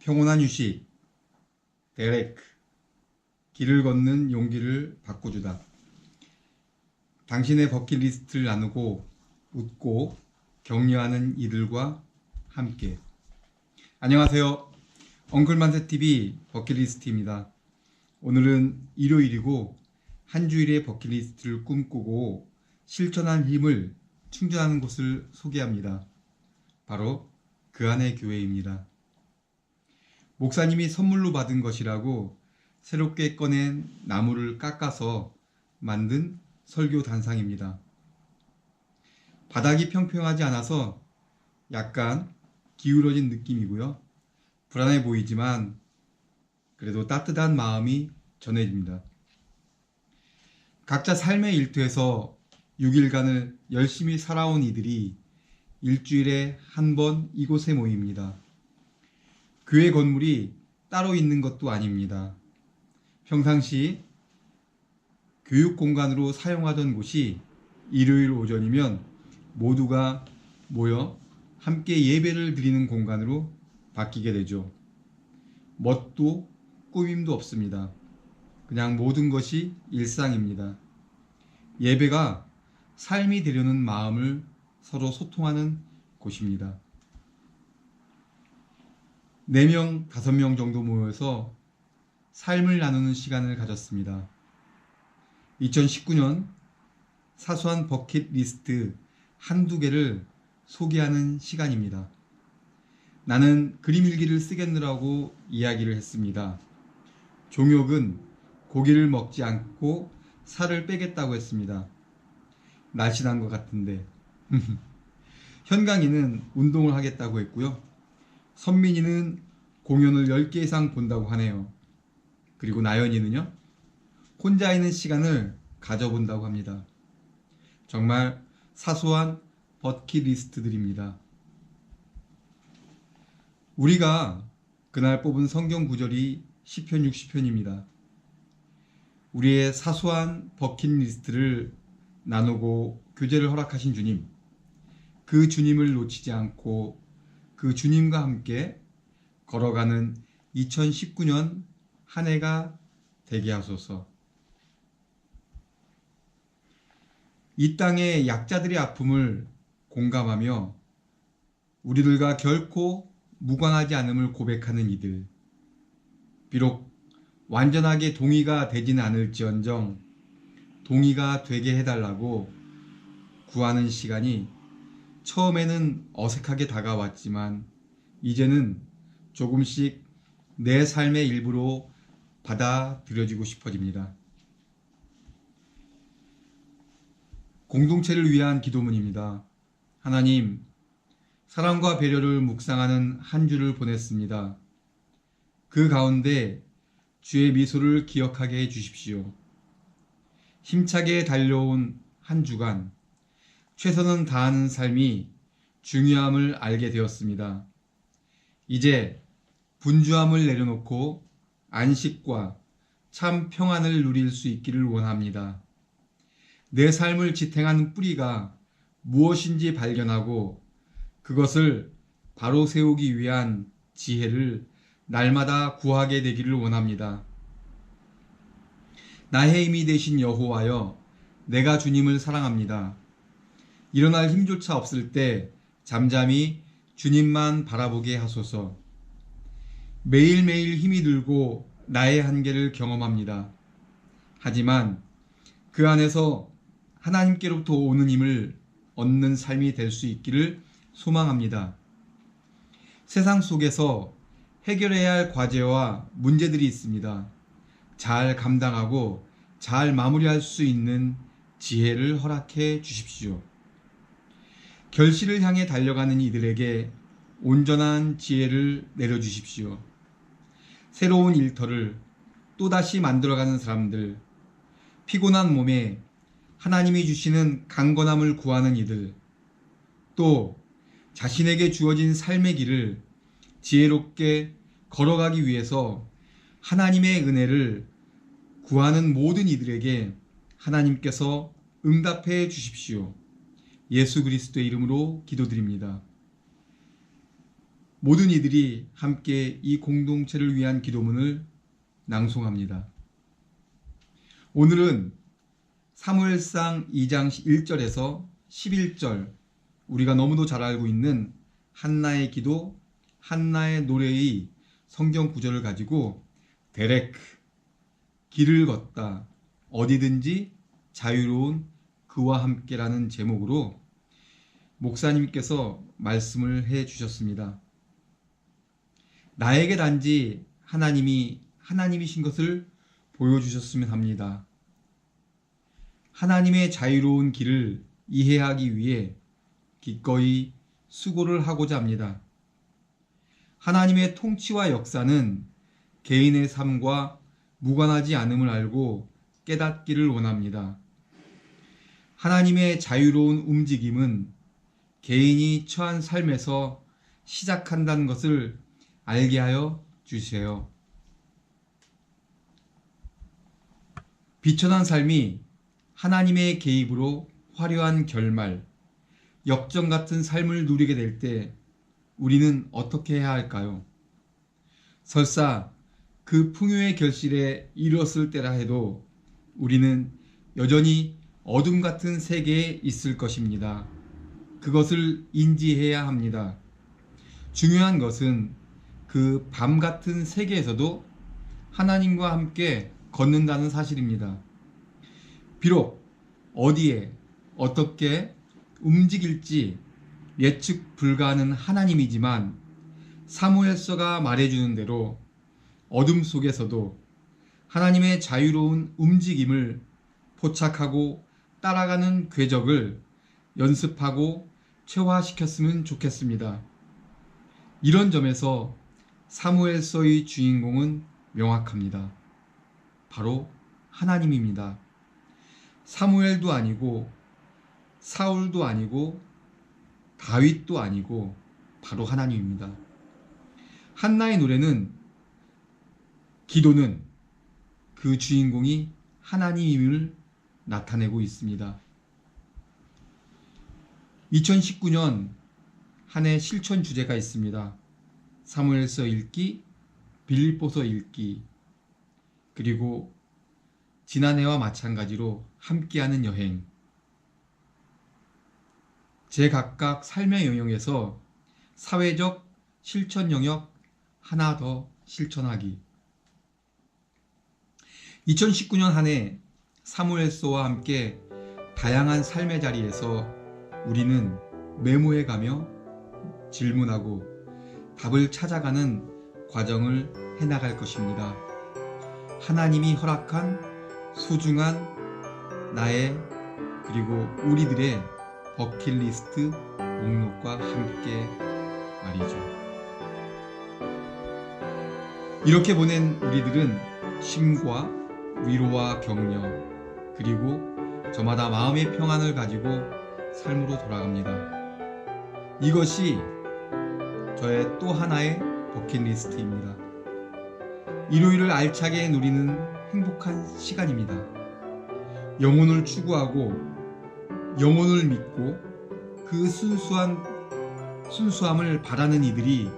평온한 휴식, 데레크, 길을 걷는 용기를 바꿔주다. 당신의 버킷리스트를 나누고 웃고 격려하는 이들과 함께. 안녕하세요. 엉클만세TV 버킷리스트입니다. 오늘은 일요일이고 한 주일의 버킷리스트를 꿈꾸고 실천한 힘을 충전하는 곳을 소개합니다. 바로 그 안의 교회입니다. 목사님이 선물로 받은 것이라고 새롭게 꺼낸 나무를 깎아서 만든 설교 단상입니다. 바닥이 평평하지 않아서 약간 기울어진 느낌이고요. 불안해 보이지만 그래도 따뜻한 마음이 전해집니다. 각자 삶의 일터에서 6일간을 열심히 살아온 이들이 일주일에 한 번 이곳에 모입니다. 교회 건물이 따로 있는 것도 아닙니다. 평상시 교육 공간으로 사용하던 곳이 일요일 오전이면 모두가 모여 함께 예배를 드리는 공간으로 바뀌게 되죠. 멋도 꾸밈도 없습니다. 그냥 모든 것이 일상입니다. 예배가 삶이 되려는 마음을 서로 소통하는 곳입니다. 4명, 5명 정도 모여서 삶을 나누는 시간을 가졌습니다. 2019년 사소한 버킷리스트 한두 개를 소개하는 시간입니다. 나는 그림 일기를 쓰겠느라고 이야기를 했습니다. 종혁은 고기를 먹지 않고 살을 빼겠다고 했습니다. 날씬한 것 같은데. 현강이는 운동을 하겠다고 했고요. 선민이는 공연을 10개 이상 본다고 하네요. 그리고 나연이는요, 혼자 있는 시간을 가져본다고 합니다. 정말 사소한 버킷리스트들입니다. 우리가 그날 뽑은 성경 구절이 시편 60편입니다. 우리의 사소한 버킷리스트를 나누고 교제를 허락하신 주님, 그 주님을 놓치지 않고 그 주님과 함께 걸어가는 2019년 한 해가 되게 하소서. 이 땅의 약자들의 아픔을 공감하며 우리들과 결코 무관하지 않음을 고백하는 이들. 비록 완전하게 동의가 되지는 않을지언정 동의가 되게 해달라고 구하는 시간이 처음에는 어색하게 다가왔지만 이제는 조금씩 내 삶의 일부로 받아들여지고 싶어집니다. 공동체를 위한 기도문입니다. 하나님, 사랑과 배려를 묵상하는 한 주를 보냈습니다. 그 가운데 주의 미소를 기억하게 해 주십시오. 힘차게 달려온 한 주간 최선을 다하는 삶이 중요함을 알게 되었습니다. 이제 분주함을 내려놓고 안식과 참 평안을 누릴 수 있기를 원합니다. 내 삶을 지탱하는 뿌리가 무엇인지 발견하고 그것을 바로 세우기 위한 지혜를 날마다 구하게 되기를 원합니다. 나의 힘이 되신 여호와여, 내가 주님을 사랑합니다. 일어날 힘조차 없을 때 잠잠히 주님만 바라보게 하소서. 매일매일 힘이 들고 나의 한계를 경험합니다. 하지만 그 안에서 하나님께로부터 오는 힘을 얻는 삶이 될 수 있기를 소망합니다. 세상 속에서 해결해야 할 과제와 문제들이 있습니다. 잘 감당하고 잘 마무리할 수 있는 지혜를 허락해 주십시오. 결실을 향해 달려가는 이들에게 온전한 지혜를 내려주십시오. 새로운 일터를 또다시 만들어가는 사람들, 피곤한 몸에 하나님이 주시는 강건함을 구하는 이들, 또 자신에게 주어진 삶의 길을 지혜롭게 걸어가기 위해서 하나님의 은혜를 구하는 모든 이들에게 하나님께서 응답해 주십시오. 예수 그리스도의 이름으로 기도드립니다. 모든 이들이 함께 이 공동체를 위한 기도문을 낭송합니다. 오늘은 사무엘상 2장 1절에서 11절, 우리가 너무도 잘 알고 있는 한나의 기도, 한나의 노래의 성경 구절을 가지고 데레크, 길을 걷다, 어디든지 자유로운 그와 함께라는 제목으로 목사님께서 말씀을 해 주셨습니다. 나에게 단지 하나님이 하나님이신 것을 보여주셨으면 합니다. 하나님의 자유로운 길을 이해하기 위해 기꺼이 수고를 하고자 합니다. 하나님의 통치와 역사는 개인의 삶과 무관하지 않음을 알고 깨닫기를 원합니다. 하나님의 자유로운 움직임은 개인이 처한 삶에서 시작한다는 것을 알게 하여 주세요. 비천한 삶이 하나님의 개입으로 화려한 결말, 역정 같은 삶을 누리게 될 때 우리는 어떻게 해야 할까요? 설사 그 풍요의 결실에 이르렀을 때라 해도 우리는 여전히 어둠 같은 세계에 있을 것입니다. 그것을 인지해야 합니다. 중요한 것은 그 밤 같은 세계에서도 하나님과 함께 걷는다는 사실입니다. 비록 어디에 어떻게 움직일지 예측 불가하는 하나님이지만 사무엘서가 말해주는 대로 어둠 속에서도 하나님의 자유로운 움직임을 포착하고 따라가는 궤적을 연습하고 체화시켰으면 좋겠습니다. 이런 점에서 사무엘서의 주인공은 명확합니다. 바로 하나님입니다. 사무엘도 아니고 사울도 아니고 다윗도 아니고 바로 하나님입니다. 한나의 노래는, 기도는 그 주인공이 하나님임을 나타내고 있습니다. 2019년 한 해 실천 주제가 있습니다. 사무엘서 읽기, 빌립보서 읽기, 그리고 지난해와 마찬가지로 함께하는 여행. 제각각 삶의 영역에서 사회적 실천 영역 하나 더 실천하기. 2019년 한 해 사무엘서와 함께 다양한 삶의 자리에서 우리는 메모해 가며 질문하고 답을 찾아가는 과정을 해나갈 것입니다. 하나님이 허락한 소중한 나의 그리고 우리들의 버킷리스트 목록과 함께 말이죠. 이렇게 보낸 우리들은 쉼과 위로와 격려, 그리고 저마다 마음의 평안을 가지고 삶으로 돌아갑니다. 이것이 저의 또 하나의 버킷리스트입니다. 일요일을 알차게 누리는 행복한 시간입니다. 영혼을 추구하고 영혼을 믿고 그 순수함을 바라는 이들이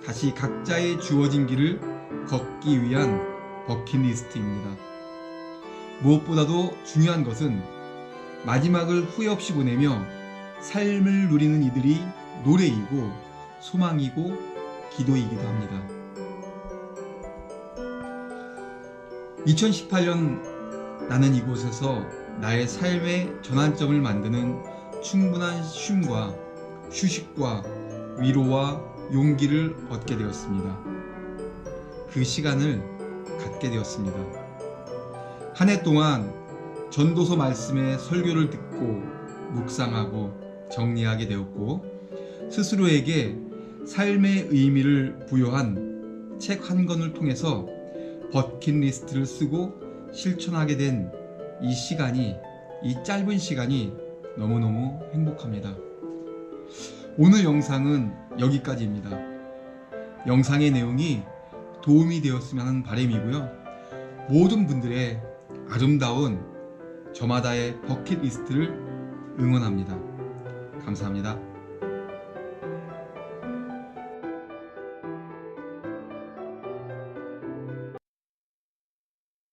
다시 각자의 주어진 길을 걷기 위한 버킷리스트입니다. 무엇보다도 중요한 것은 마지막을 후회 없이 보내며 삶을 누리는 이들이 노래이고 소망이고 기도이기도 합니다. 2018년 나는 이곳에서 나의 삶의 전환점을 만드는 충분한 쉼과 휴식과 위로와 용기를 얻게 되었습니다. 그 시간을 갖게 되었습니다. 한 해 동안 전도서 말씀의 설교를 듣고 묵상하고 정리하게 되었고, 스스로에게 삶의 의미를 부여한 책 한 권을 통해서 버킷리스트를 쓰고 실천하게 된 이 시간이, 이 짧은 시간이 너무너무 행복합니다. 오늘 영상은 여기까지입니다. 영상의 내용이 도움이 되었으면 하는 바람이고요. 모든 분들의 아름다운 저마다의 버킷리스트를 응원합니다. 감사합니다.